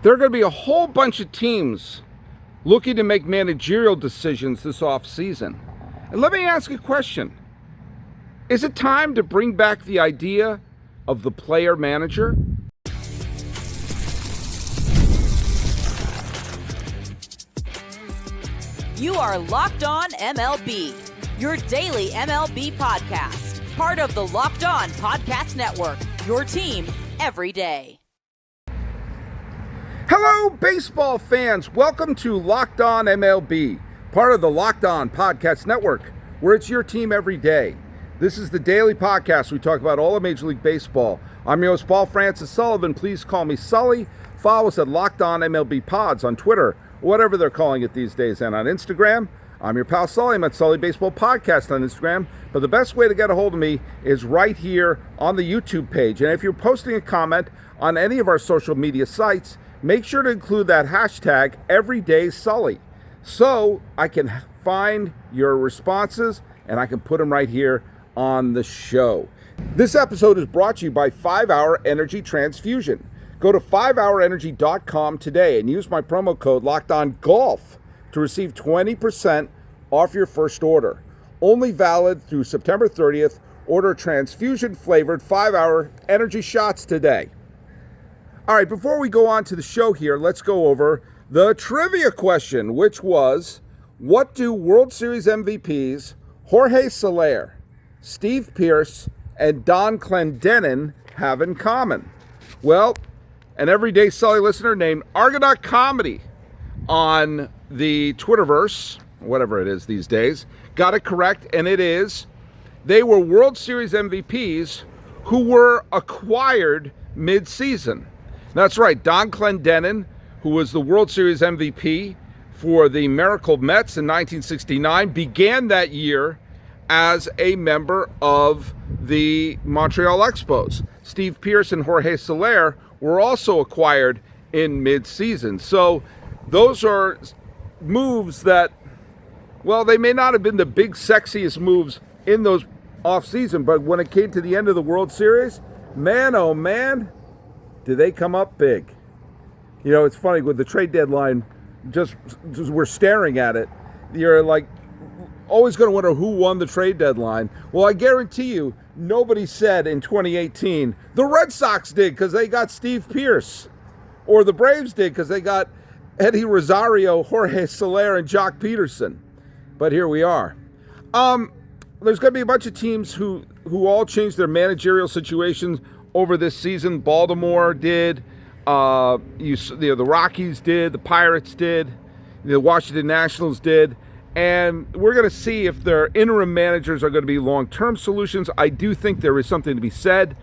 There are going to be a whole bunch of teams looking to make managerial decisions this offseason. And let me ask a question. Is it time to bring back the idea of the player manager? You are Locked On MLB, your daily MLB podcast. Part of the Locked On Podcast Network, your team every day. Hello, baseball fans. Welcome to Locked On MLB, part of the Locked On Podcast Network, where it's your team every day. This is the daily podcast. We talk about all of Major League Baseball. I'm your host, Paul Francis Sullivan. Please call me Sully. Follow us at Locked On MLB Pods on Twitter, whatever they're calling it these days, and on Instagram. I'm your pal Sully. I'm at Sully Baseball Podcast on Instagram. But the best way to get a hold of me is right here on the YouTube page. And if you're posting a comment on any of our social media sites, make sure to include that hashtag EverydaySully so I can find your responses and I can put them right here on the show. This episode is brought to you by 5 Hour Energy Transfusion. Go to 5hourenergy.com today and use my promo code LOCKEDONGOLF to receive 20% off your first order. Only valid through September 30th. Order transfusion-flavored 5-hour energy shots today. All right, before we go on to the show here, let's go over the trivia question, which was, what do World Series MVPs Jorge Soler, Steve Pearce, and Don Clendenin have in common? Well, an everyday Sully listener named Argonaut Comedy on the Twitterverse, whatever it is these days, got it correct, and it is they were World Series MVPs who were acquired mid-season. That's right, Don Clendenin, who was the World Series MVP for the Miracle Mets in 1969, began that year as a member of the Montreal Expos. Steve Pearce and Jorge Soler were also acquired in mid-season. So those are moves that, well, they may not have been the big, sexiest moves in those off-season, but when it came to the end of the World Series, man, oh man, did they come up big. You know, it's funny, with the trade deadline, just we're staring at it, you're like, always going to wonder who won the trade deadline. Well, I guarantee you, nobody said in 2018, the Red Sox did because they got Steve Pearce, or the Braves did because they got Eddie Rosario, Jorge Soler, and Jock Peterson. But here we are. There's going to be a bunch of teams who all changed their managerial situations over this season. Baltimore did. The Rockies did. The Pirates did. The Washington Nationals did. And we're going to see if their interim managers are going to be long-term solutions. I do think there is something to be said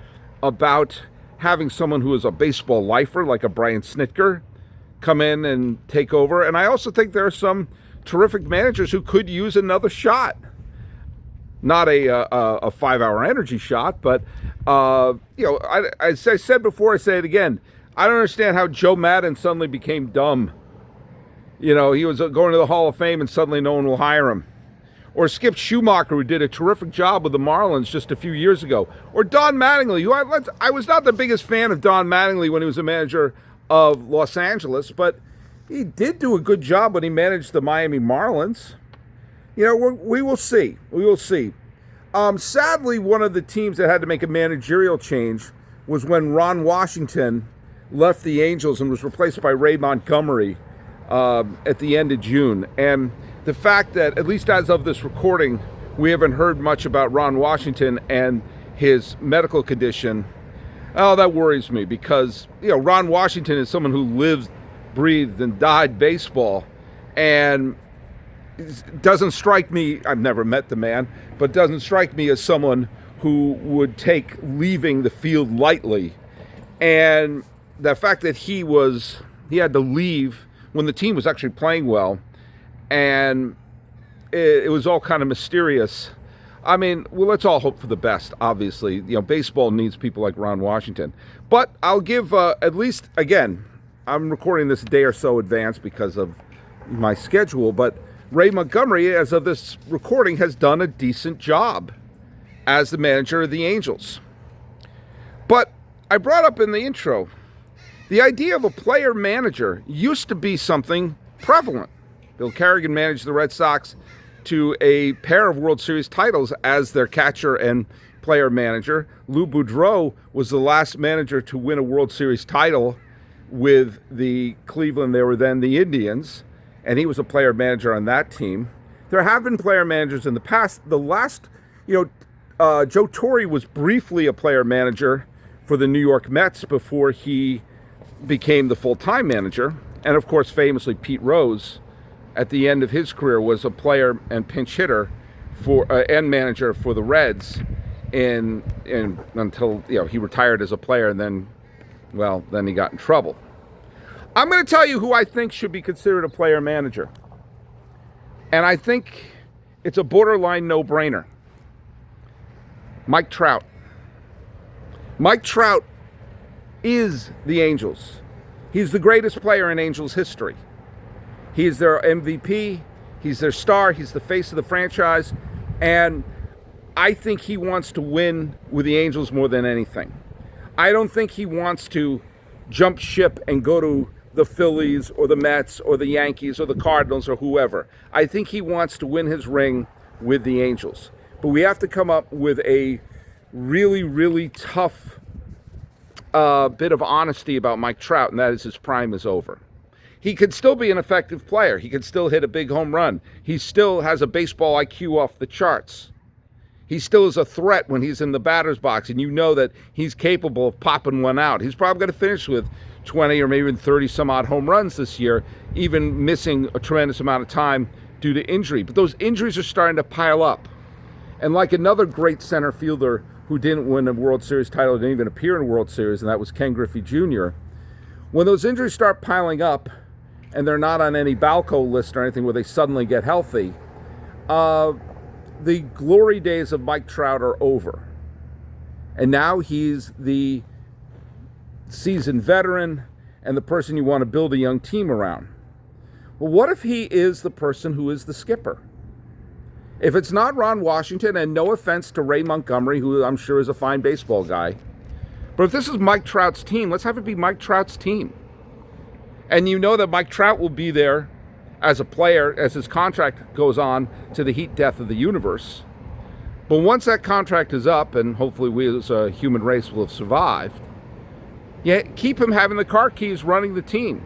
about having someone who is a baseball lifer, like a Brian Snitker, come in and take over. And I also think there are some terrific managers who could use another shot. Not a 5-hour energy shot, but, as I said before, I say it again. I don't understand how Joe Madden suddenly became dumb. You know, he was going to the Hall of Fame and suddenly no one will hire him. Or Skip Schumacher, who did a terrific job with the Marlins just a few years ago. Or Don Mattingly, who I was not the biggest fan of Don Mattingly when he was a manager of Los Angeles, but he did do a good job when he managed the Miami Marlins. You know, we will see. We will see. Sadly, one of the teams that had to make a managerial change was when Ron Washington left the Angels and was replaced by Ray Montgomery at the end of June. And the fact that, at least as of this recording, we haven't heard much about Ron Washington and his medical condition, that worries me, because, Ron Washington is someone who lived, breathed, and died baseball, and it doesn't strike me, I've never met the man, but doesn't strike me as someone who would take leaving the field lightly. And the fact that he had to leave when the team was actually playing well, and it was all kind of mysterious. I mean, well, let's all hope for the best, obviously. Baseball needs people like Ron Washington. But I'll give, at least, again, I'm recording this a day or so advance because of my schedule, but Ray Montgomery, as of this recording, has done a decent job as the manager of the Angels. But I brought up in the intro, The idea of a player manager used to be something prevalent. Bill Carrigan managed the Red Sox to a pair of World Series titles as their catcher and player manager. Lou Boudreau was the last manager to win a World Series title with the Cleveland, they were then the Indians, and he was a player manager on that team. There have been player managers in the past. The last, Joe Torre was briefly a player manager for the New York Mets before he became the full-time manager. And of course, famously, Pete Rose, at the end of his career, was a player and pinch hitter for and manager for the Reds until he retired as a player, and then he got in trouble. I'm going to tell you who I think should be considered a player manager. And I think it's a borderline no-brainer. Mike Trout. Mike Trout is the Angels. He's the greatest player in Angels history. He's their MVP. He's their star. He's the face of the franchise. And I think he wants to win with the Angels more than anything. I don't think he wants to jump ship and go to the Phillies or the Mets or the Yankees or the Cardinals or whoever. I think he wants to win his ring with the Angels. But we have to come up with a really, really tough bit of honesty about Mike Trout, and that is his prime is over. He could still be an effective player. He could still hit a big home run. He still has a baseball IQ off the charts. He still is a threat when he's in the batter's box, and you know that he's capable of popping one out. He's probably going to finish with 20 or maybe even 30 some odd home runs this year, even missing a tremendous amount of time due to injury. But those injuries are starting to pile up. And like another great center fielder who didn't win a World Series title, didn't even appear in a World Series, and that was Ken Griffey Jr., when those injuries start piling up and they're not on any Balco list or anything where they suddenly get healthy, the glory days of Mike Trout are over. And now he's the seasoned veteran and the person you want to build a young team around. Well, what if he is the person who is the skipper? If it's not Ron Washington, and no offense to Ray Montgomery, who I'm sure is a fine baseball guy, but if this is Mike Trout's team, let's have it be Mike Trout's team. And you know that Mike Trout will be there as a player as his contract goes on to the heat death of the universe. But once that contract is up, and hopefully we as a human race will have survived, keep him having the car keys running the team.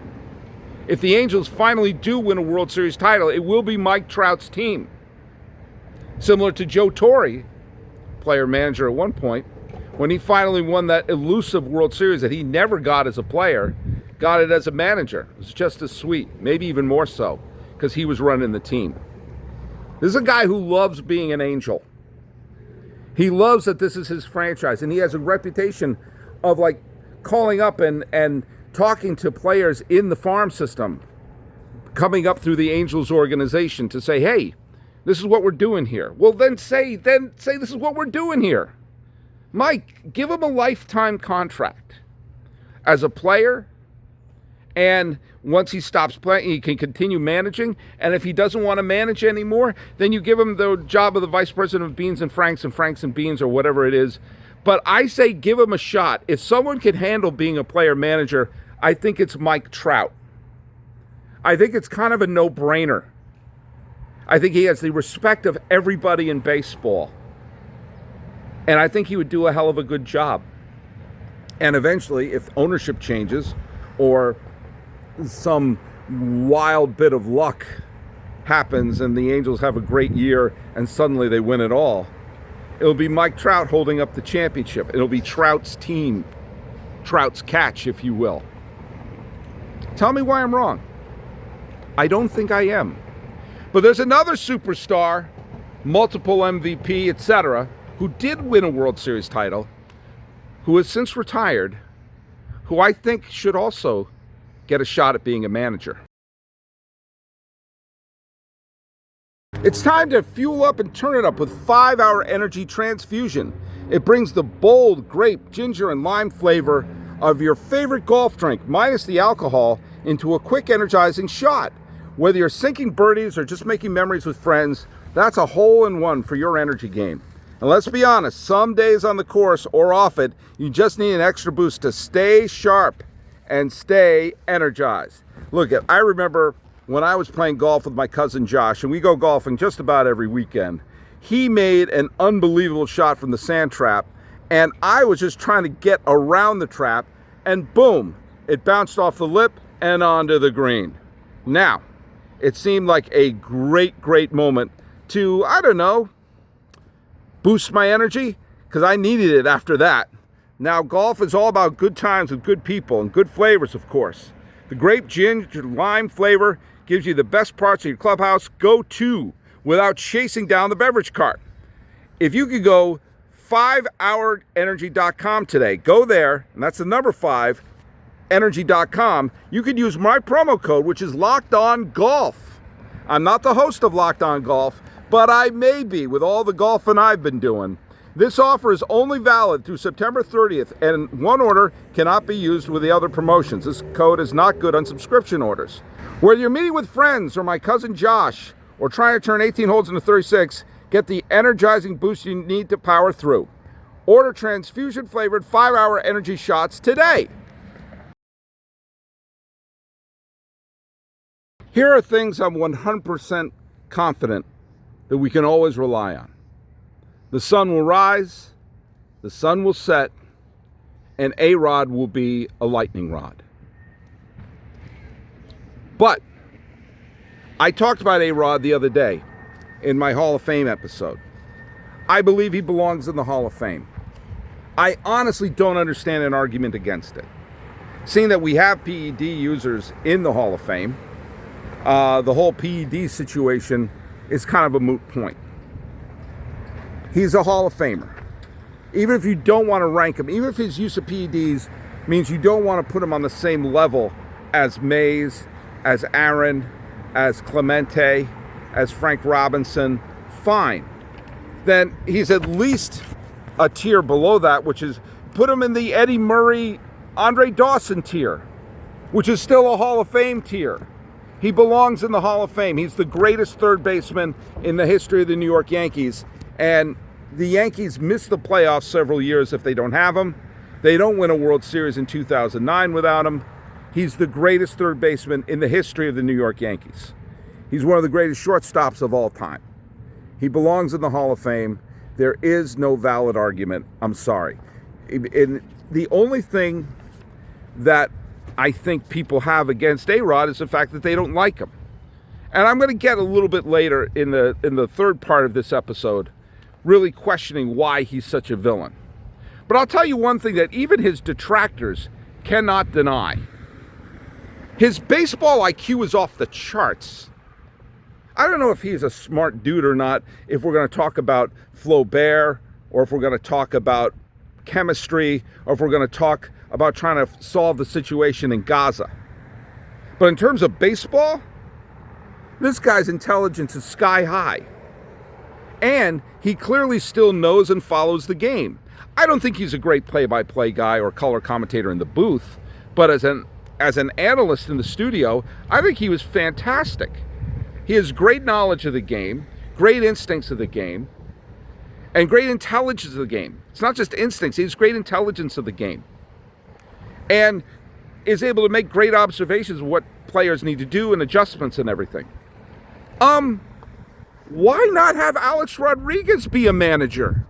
If the Angels finally do win a World Series title, it will be Mike Trout's team. Similar to Joe Torre, player manager at one point, when he finally won that elusive World Series that he never got as a player, got it as a manager. It was just as sweet, maybe even more so, because he was running the team. This is a guy who loves being an Angel. He loves that this is his franchise, and he has a reputation of calling up and talking to players in the farm system, coming up through the Angels organization to say, hey, this is what we're doing here. Well, then say this is what we're doing here. Mike, give him a lifetime contract as a player, and once he stops playing, he can continue managing. And if he doesn't want to manage anymore, then you give him the job of the vice president of Beans and Franks and Beans or whatever it is. But I say give him a shot. If someone can handle being a player manager, I think it's Mike Trout. I think it's kind of a no-brainer. I think he has the respect of everybody in baseball. And I think he would do a hell of a good job. And eventually, if ownership changes or some wild bit of luck happens and the Angels have a great year and suddenly they win it all, it'll be Mike Trout holding up the championship. It'll be Trout's team, Trout's catch, if you will. Tell me why I'm wrong. I don't think I am. But there's another superstar, multiple MVP, etc., who did win a World Series title, who has since retired, who I think should also get a shot at being a manager. It's time to fuel up and turn it up with 5-Hour Energy Transfusion. It brings the bold grape, ginger, and lime flavor of your favorite golf drink, minus the alcohol, into a quick, energizing shot. Whether you're sinking birdies or just making memories with friends, that's a hole-in-one for your energy game. And let's be honest, some days on the course or off it, you just need an extra boost to stay sharp. and stay energized. Look, I remember when I was playing golf with my cousin Josh, and we go golfing just about every weekend. He made an unbelievable shot from the sand trap, and I was just trying to get around the trap, and boom, it bounced off the lip and onto the green. Now, it seemed like a great moment to, I don't know, boost my energy, because I needed it after that. Now, golf is all about good times with good people and good flavors, of course. The grape ginger lime flavor gives you the best parts of your clubhouse go-to without chasing down the beverage cart. If you could go 5hourenergy.com today, go there, and that's the number 5, energy.com. You could use my promo code, which is Locked On Golf. I'm not the host of Locked On Golf, but I may be with all the golfing I've been doing. This offer is only valid through September 30th, and one order cannot be used with the other promotions. This code is not good on subscription orders. Whether you're meeting with friends or my cousin Josh, or trying to turn 18 holes into 36, get the energizing boost you need to power through. Order transfusion-flavored 5-hour energy shots today. Here are things I'm 100% confident that we can always rely on. The sun will rise, the sun will set, and A-Rod will be a lightning rod. But I talked about A-Rod the other day in my Hall of Fame episode. I believe he belongs in the Hall of Fame. I honestly don't understand an argument against it. Seeing that we have PED users in the Hall of Fame, the whole PED situation is kind of a moot point. He's a Hall of Famer. Even if you don't want to rank him, even if his use of PEDs means you don't want to put him on the same level as Mays, as Aaron, as Clemente, as Frank Robinson, fine. Then he's at least a tier below that, which is put him in the Eddie Murray, Andre Dawson tier, which is still a Hall of Fame tier. He belongs in the Hall of Fame. He's the greatest third baseman in the history of the New York Yankees. And the Yankees miss the playoffs several years if they don't have him. They don't win a World Series in 2009 without him. He's the greatest third baseman in the history of the New York Yankees. He's one of the greatest shortstops of all time. He belongs in the Hall of Fame. There is no valid argument. I'm sorry. And the only thing that I think people have against A-Rod is the fact that they don't like him. And I'm going to get a little bit later in the third part of this episode really questioning why he's such a villain. But I'll tell you one thing that even his detractors cannot deny. His baseball IQ is off the charts. I don't know if he's a smart dude or not, if we're going to talk about Flaubert, or if we're going to talk about chemistry, or if we're going to talk about trying to solve the situation in Gaza. But in terms of baseball, this guy's intelligence is sky high. And he clearly still knows and follows the game. I don't think he's a great play-by-play guy or color commentator in the booth, but as an analyst in the studio, I think he was fantastic. He has great knowledge of the game, great instincts of the game, and great intelligence of the game. It's not just instincts, he has great intelligence of the game. And is able to make great observations of what players need to do and adjustments and everything. Why not have Alex Rodriguez be a manager?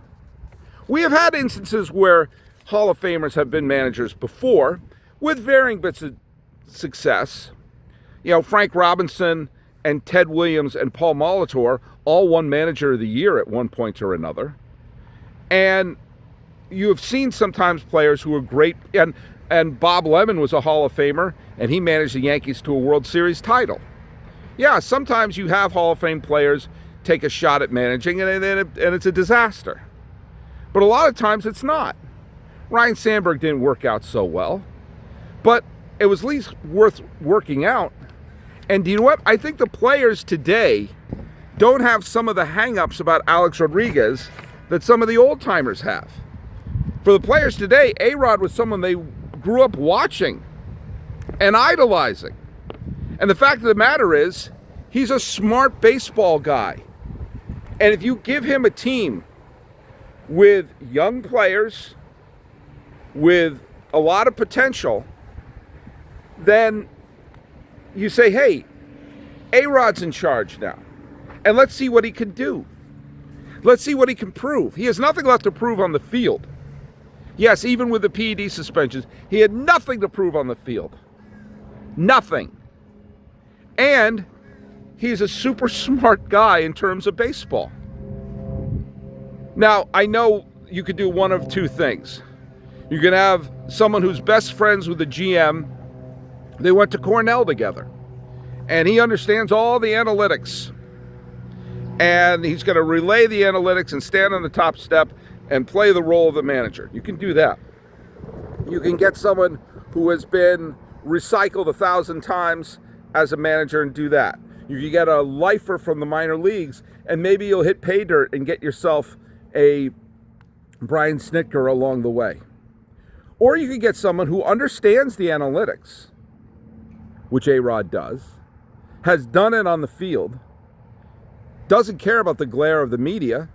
We have had instances where Hall of Famers have been managers before with varying bits of success. You know, Frank Robinson and Ted Williams and Paul Molitor all won Manager of the Year at one point or another. And you have seen sometimes players who are great, and Bob Lemon was a Hall of Famer, and he managed the Yankees to a World Series title. Yeah, sometimes you have Hall of Fame players take a shot at managing, and it's a disaster. But a lot of times it's not. Ryan Sandberg didn't work out so well, but it was at least worth working out. And do you know what? I think the players today don't have some of the hang-ups about Alex Rodriguez that some of the old-timers have. For the players today, A-Rod was someone they grew up watching and idolizing. And the fact of the matter is, he's a smart baseball guy. And if you give him a team with young players, with a lot of potential, then you say, hey, A-Rod's in charge now. And let's see what he can do. Let's see what he can prove. He has nothing left to prove on the field. Yes, even with the PED suspensions, he had nothing to prove on the field. Nothing. And he's a super smart guy in terms of baseball. Now, I know you could do one of two things. You can have someone who's best friends with the GM. They went to Cornell together. And he understands all the analytics. And he's going to relay the analytics and stand on the top step and play the role of the manager. You can do that. You can get someone who has been recycled 1,000 times as a manager and do that. You can get a lifer from the minor leagues, and maybe you'll hit pay dirt and get yourself a Brian Snitker along the way. Or you can get someone who understands the analytics, which A-Rod does, has done it on the field, doesn't care about the glare of the media.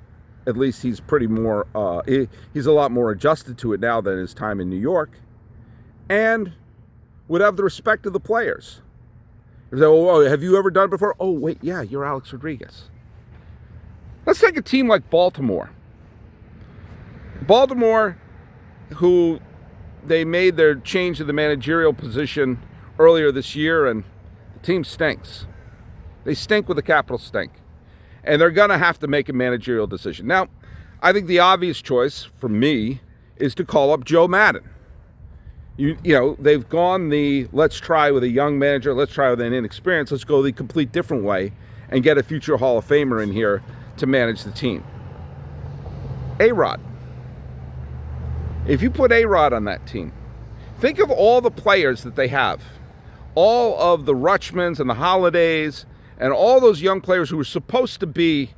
At least he's pretty more, he's a lot more adjusted to it now than his time in New York, and would have the respect of the players. They say, oh, have you ever done it before? Oh, wait, yeah, you're Alex Rodriguez. Let's take a team like Baltimore. Baltimore, who they made their change to the managerial position earlier this year, and the team stinks. They stink with a capital stink. And they're going to have to make a managerial decision. Now, I think the obvious choice for me is to call up Joe Madden. You know, they've gone the let's try with a young manager, let's try with an inexperienced, let's go the complete different way and get a future Hall of Famer in here to manage the team. A-Rod. If you put A-Rod on that team, think of all the players that they have. All of the Rutschmans and the Holidays and all those young players who were supposed to be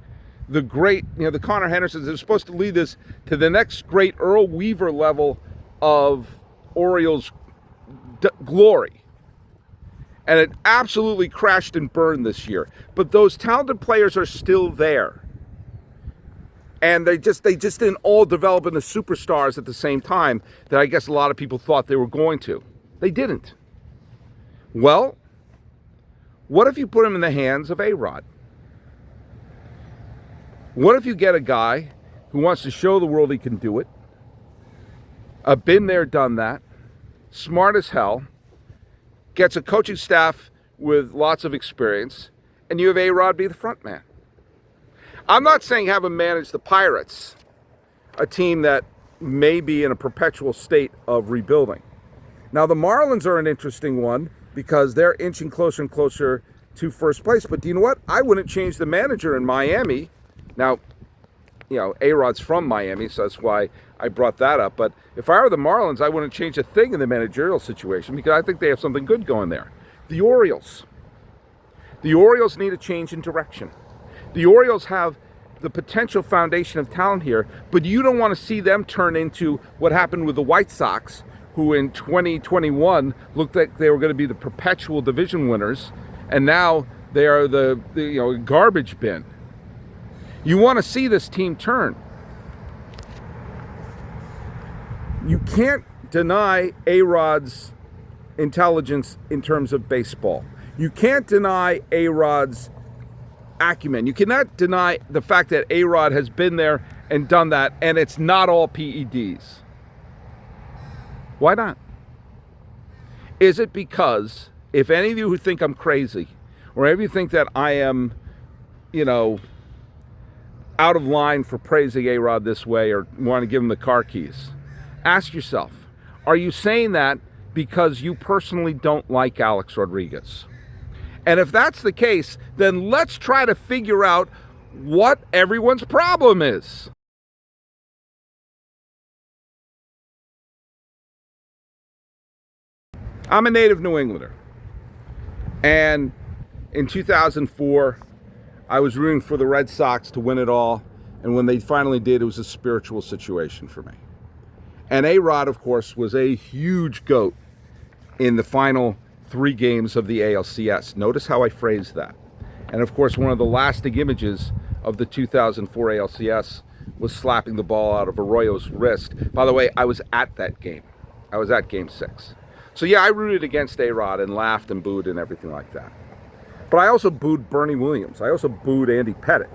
the great, the Connor Hendersons, they're supposed to lead this to the next great Earl Weaver level of Orioles glory. And it absolutely crashed and burned this year. But those talented players are still there. And they just didn't all develop into superstars at the same time that I guess a lot of people thought they were going to. They didn't. Well, what if you put him in the hands of A-Rod? What if you get a guy who wants to show the world he can do it? Been there, done that. Smart as hell. Gets a coaching staff with lots of experience. And you have A-Rod be the front man. I'm not saying have him manage the Pirates, a team that may be in a perpetual state of rebuilding. Now, the Marlins are an interesting one because they're inching closer and closer to first place. But do you know what? I wouldn't change the manager in Miami. Now, A-Rod's from Miami, so that's why I brought that up. But if I were the Marlins, I wouldn't change a thing in the managerial situation because I think they have something good going there. The Orioles. The Orioles need a change in direction. The Orioles have the potential foundation of talent here, but you don't want to see them turn into what happened with the White Sox, who in 2021 looked like they were going to be the perpetual division winners, and now they are the garbage bin. You want to see this team turn. You can't deny A-Rod's intelligence in terms of baseball. You can't deny A-Rod's acumen. You cannot deny the fact that A-Rod has been there and done that, and it's not all PEDs. Why not? Is it because if any of you who think I'm crazy, or any of you think that I am, out of line for praising A-Rod this way or want to give him the car keys, ask yourself, are you saying that because you personally don't like Alex Rodriguez? And if that's the case, then let's try to figure out what everyone's problem is. I'm a native New Englander. And in 2004, I was rooting for the Red Sox to win it all. And when they finally did, it was a spiritual situation for me. And A-Rod, of course, was a huge goat in the final 3 games of the ALCS. Notice how I phrased that. And of course, one of the lasting images of the 2004 ALCS was slapping the ball out of Arroyo's wrist. By the way, I was at that game. I was at Game 6. So yeah, I rooted against A-Rod and laughed and booed and everything like that. But I also booed Bernie Williams. I also booed Andy Pettitte.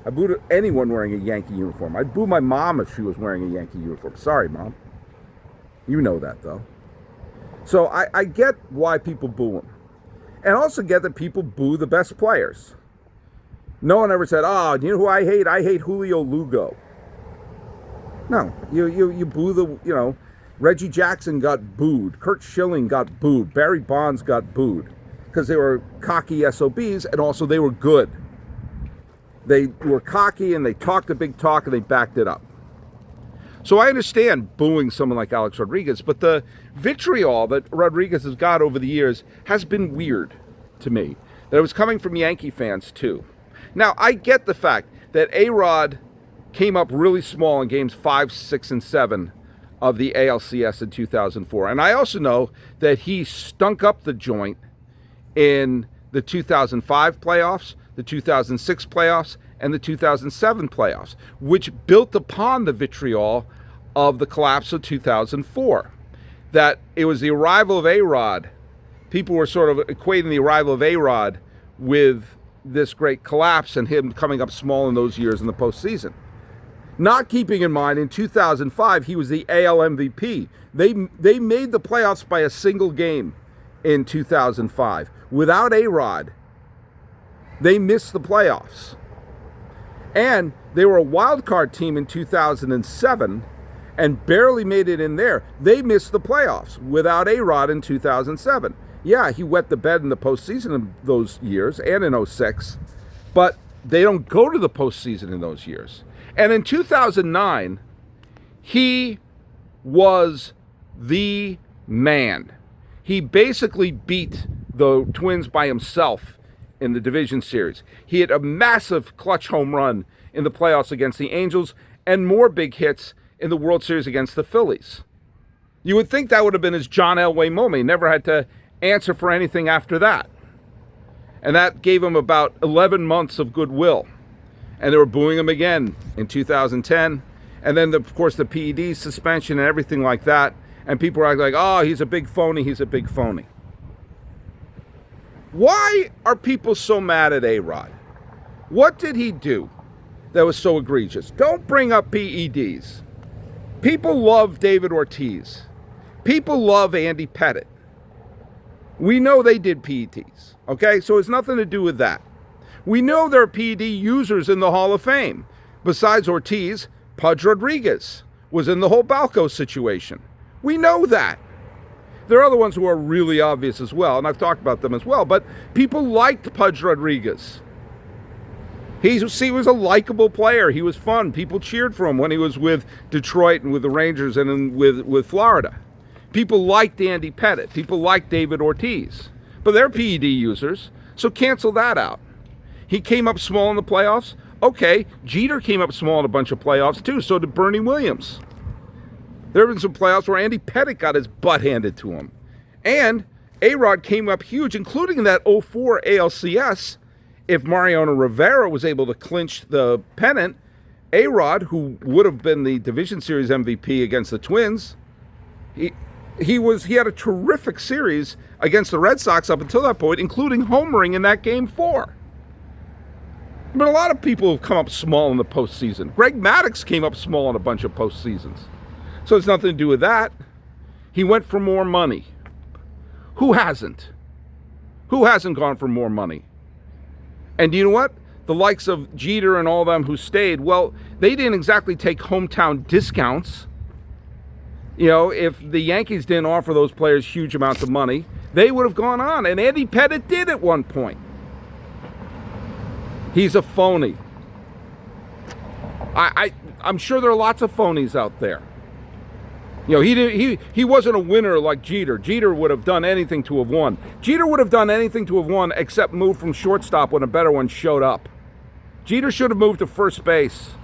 I booed anyone wearing a Yankee uniform. I'd boo my mom if she was wearing a Yankee uniform. Sorry, Mom. You know that, though. So I get why people boo him. And also get that people boo the best players. No one ever said, oh, you know who I hate? I hate Julio Lugo. No, you boo the, Reggie Jackson got booed. Curt Schilling got booed. Barry Bonds got booed. Because they were cocky SOBs, and also they were good. They were cocky, and they talked a big talk, and they backed it up. So I understand booing someone like Alex Rodriguez, but the vitriol that Rodriguez has got over the years has been weird to me. That it was coming from Yankee fans, too. Now, I get the fact that A-Rod came up really small in games 5, 6, and 7 of the ALCS in 2004. And I also know that he stunk up the joint in the 2005 playoffs, the 2006 playoffs, and the 2007 playoffs, which built upon the vitriol of the collapse of 2004. That it was the arrival of A-Rod. People were sort of equating the arrival of A-Rod with this great collapse and him coming up small in those years in the postseason. Not keeping in mind, in 2005, he was the AL MVP. They made the playoffs by a single game in 2005. Without A-Rod, they missed the playoffs. And they were a wild card team in 2007 and barely made it in there. They missed the playoffs without A-Rod in 2007. Yeah, he wet the bed in the postseason in those years and in 06, but they don't go to the postseason in those years. And in 2009, he was the man. He basically beat the Twins by himself in the division series. He hit a massive clutch home run in the playoffs against the Angels and more big hits in the World Series against the Phillies. You would think that would have been his John Elway moment. He never had to answer for anything after that. And that gave him about 11 months of goodwill. And they were booing him again in 2010. And then, of course, the PED suspension and everything like that. And people were like, oh, he's a big phony, he's a big phony. Why are people so mad at A-Rod? What did he do that was so egregious? Don't bring up PEDs. People love David Ortiz. People love Andy Pettitte. We know they did PEDs, okay? So it's nothing to do with that. We know there are PED users in the Hall of Fame. Besides Ortiz, Pudge Rodriguez was in the whole Balco situation. We know that. There are other ones who are really obvious as well, and I've talked about them as well, but people liked Pudge Rodriguez. He was a likable player. He was fun. People cheered for him when he was with Detroit and with the Rangers and with Florida. People liked Andy Pettitte. People liked David Ortiz. But they're PED users, so cancel that out. He came up small in the playoffs. Okay, Jeter came up small in a bunch of playoffs too, so did Bernie Williams. There have been some playoffs where Andy Pettitte got his butt handed to him. And A-Rod came up huge, including in that 04 ALCS. If Mariano Rivera was able to clinch the pennant, A-Rod, who would have been the Division Series MVP against the Twins, he had a terrific series against the Red Sox up until that point, including homering in that Game 4. But a lot of people have come up small in the postseason. Greg Maddux came up small in a bunch of postseasons. So it's nothing to do with that. He went for more money. Who hasn't? Who hasn't gone for more money? And you know what? The likes of Jeter and all them who stayed, well, they didn't exactly take hometown discounts. You know, if the Yankees didn't offer those players huge amounts of money, they would have gone on. And Andy Pettitte did at one point. He's a phony. I'm sure there are lots of phonies out there. You know, he wasn't a winner like Jeter. Jeter would have done anything to have won. Jeter would have done anything to have won except move from shortstop when a better one showed up. Jeter should have moved to first base.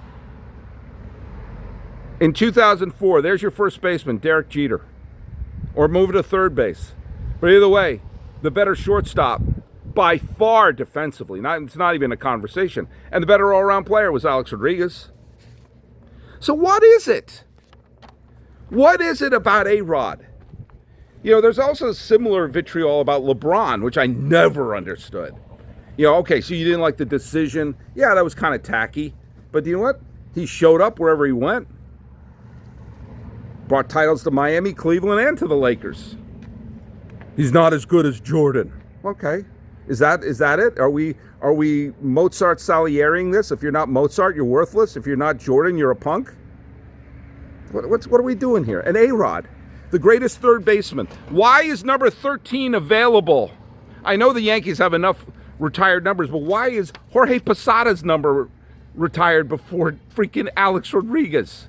In 2004, there's your first baseman, Derek Jeter. Or move to third base. But either way, the better shortstop, by far defensively. It's not even a conversation. And the better all-around player was Alex Rodriguez. So what is it? What is it about A-Rod There's also similar vitriol about LeBron, which I never understood. Okay, so you didn't like the decision. Yeah, that was kind of tacky. But you know what? He showed up wherever he went. Brought titles to Miami, Cleveland, and to the Lakers. He's not as good as Jordan. Okay. Is that it? Are we Mozart Salieriing this? If you're not Mozart, you're worthless. If you're not Jordan, you're a punk. What are we doing here? An A-Rod, the greatest third baseman. Why is number 13 available? I know the Yankees have enough retired numbers, but why is Jorge Posada's number retired before freaking Alex Rodriguez?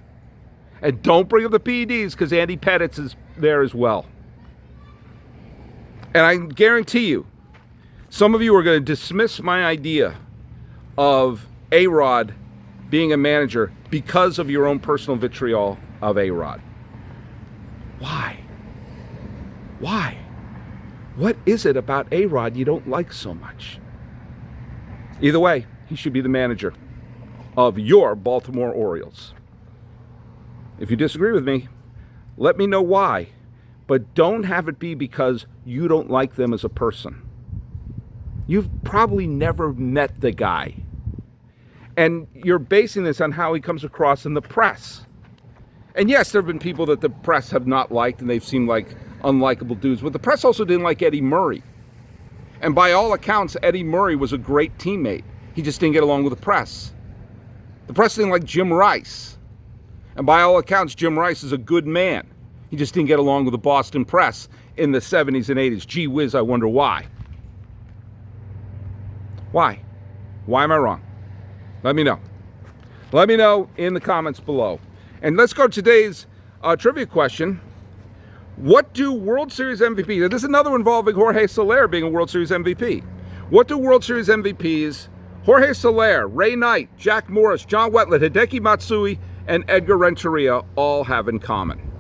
And don't bring up the PEDs because Andy Pettitte is there as well. And I guarantee you, some of you are going to dismiss my idea of A-Rod being a manager because of your own personal vitriol of A-Rod. Why? Why? What is it about A-Rod you don't like so much? Either way, he should be the manager of your Baltimore Orioles. If you disagree with me, let me know why. But don't have it be because you don't like them as a person. You've probably never met the guy. And you're basing this on how he comes across in the press. And yes, there have been people that the press have not liked and they've seemed like unlikable dudes. But the press also didn't like Eddie Murray. And by all accounts, Eddie Murray was a great teammate. He just didn't get along with the press. The press didn't like Jim Rice. And by all accounts, Jim Rice is a good man. He just didn't get along with the Boston press in the 70s and 80s. Gee whiz, I wonder why. Why? Why am I wrong? Let me know. Let me know in the comments below. And let's go to today's trivia question. What do World Series MVPs, and this is another involving Jorge Soler being a World Series MVP. What do World Series MVPs, Jorge Soler, Ray Knight, Jack Morris, John Wetland, Hideki Matsui, and Edgar Renteria all have in common?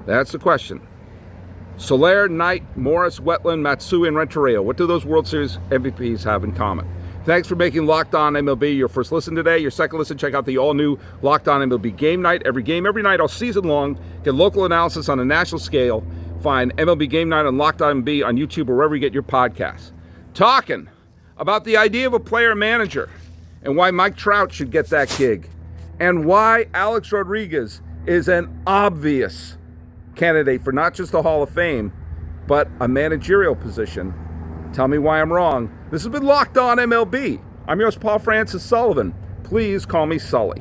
That's the question. Soler, Knight, Morris, Wetland, Matsui, and Renteria. What do those World Series MVPs have in common? Thanks for making Locked On MLB your first listen today. Your second listen, check out the all-new Locked On MLB Game Night. Every game, every night, all season long. Get local analysis on a national scale. Find MLB Game Night on Locked On MLB on YouTube or wherever you get your podcasts. Talking about the idea of a player manager and why Mike Trout should get that gig and why Alex Rodriguez is an obvious candidate for not just the Hall of Fame, but a managerial position. Tell me why I'm wrong. This has been Locked On MLB. I'm your host, Paul Francis Sullivan. Please call me Sully.